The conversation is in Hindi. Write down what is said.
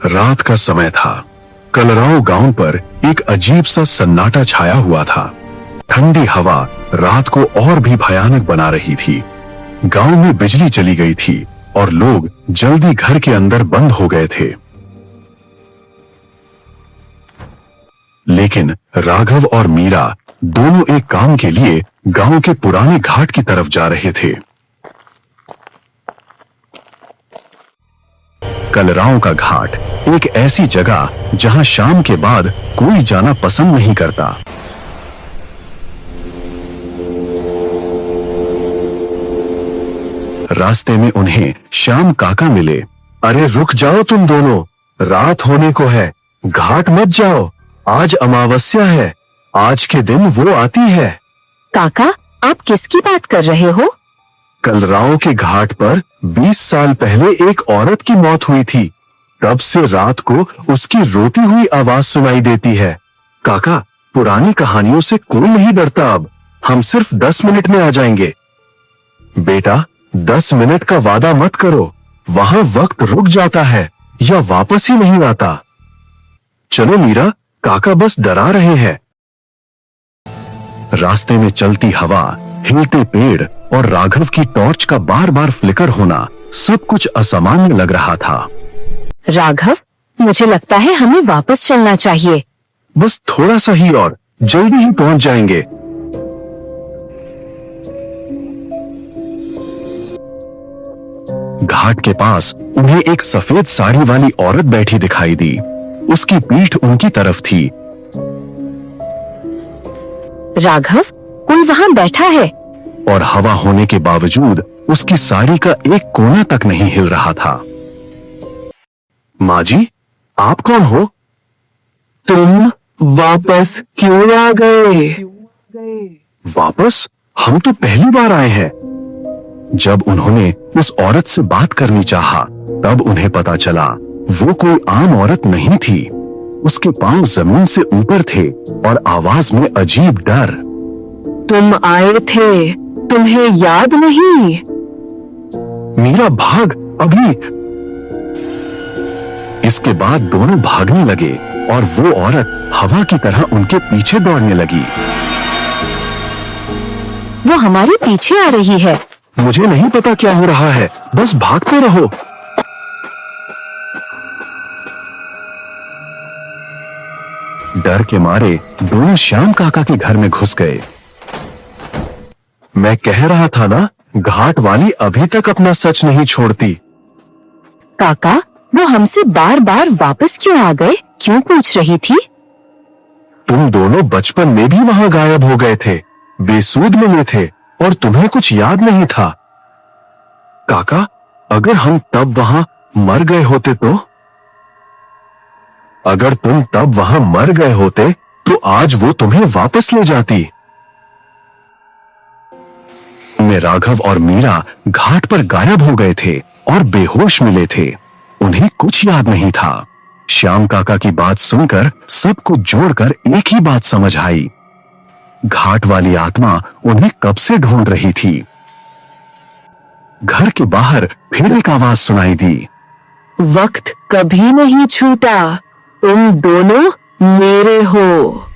रात का समय था। कलराव गांव पर एक अजीब सा सन्नाटा छाया हुआ था। ठंडी हवा रात को और भी भयानक बना रही थी। गांव में बिजली चली गई थी और लोग जल्दी घर के अंदर बंद हो गए थे। लेकिन राघव और मीरा दोनों एक काम के लिए गांव के पुराने घाट की तरफ जा रहे थे। कलराव का घाट एक ऐसी जगह जहां शाम के बाद कोई जाना पसंद नहीं करता। रास्ते में उन्हें श्याम काका मिले। अरे रुक जाओ तुम दोनों, रात होने को है, घाट मत जाओ, आज अमावस्या है, आज के दिन वो आती है। काका, आप किसकी बात कर रहे हो? कलराव के घाट पर 20 साल पहले एक औरत की मौत हुई थी। तब से रात को उसकी रोती हुई आवाज सुनाई देती है। काका, पुरानी कहानियों से कोई नहीं डरता अब, हम सिर्फ 10 मिनट में आ जाएंगे। बेटा, 10 मिनट का वादा मत करो, वहां वक्त रुक जाता है या वापस ही नहीं आता। चलो मीरा, काका बस डरा रहे हैं। रास्ते में चलती हवा, हिलते पेड़ और राघव की टॉर्च का बार बार फ्लिकर होना सब कुछ असामान्य लग रहा था। राघव, मुझे लगता है हमें वापस चलना चाहिए। बस थोड़ा सा ही और, जल्दी ही पहुंच जाएंगे। घाट के पास उन्हें एक सफेद साड़ी वाली औरत बैठी दिखाई दी। उसकी पीठ उनकी तरफ थी। राघव, कोई वहाँ बैठा है। और हवा होने के बावजूद उसकी साड़ी का एक कोना तक नहीं हिल रहा था। माँ जी, आप कौन हो? तुम वापस क्यों आ गए? वापस? हम तो पहली बार आए हैं। जब उन्होंने उस औरत से बात करनी चाहा, तब उन्हें पता चला वो कोई आम औरत नहीं थी। उसके पांव जमीन से ऊपर थे और आवाज में अजीब डर। तुम आए थे, तुम्हें याद नहीं? मीरा, भाग अभी। इसके बाद दोनों भागने लगे और वो औरत हवा की तरह उनके पीछे दौड़ने लगी। वो हमारे पीछे आ रही है। मुझे नहीं पता क्या हो रहा है, बस भागते रहो। डर के मारे दोनों श्याम काका के घर में घुस गए। मैं कह रहा था ना, घाट वाली अभी तक अपना सच नहीं छोड़ती। काका, वो हमसे बार बार वापस क्यों आ गए, क्यों पूछ रही थी? तुम दोनों बचपन में भी वहां गायब हो गए थे, बेसूद मिले थे और तुम्हें कुछ याद नहीं था। काका, अगर हम तब वहां मर गए होते तो? अगर तुम तब वहां मर गए होते तो आज वो तुम्हें वापस ले जाती। में राघव और मीरा घाट पर गायब हो गए थे और बेहोश मिले थे। उन्हें कुछ याद नहीं था। श्याम काका की बात सुनकर सबको जोड़कर एक ही बात समझ आई। घाट वाली आत्मा उन्हें कब से ढूंढ रही थी। घर के बाहर फिर एक आवाज सुनाई दी। वक्त कभी नहीं छूटा, तुम दोनों मेरे हो।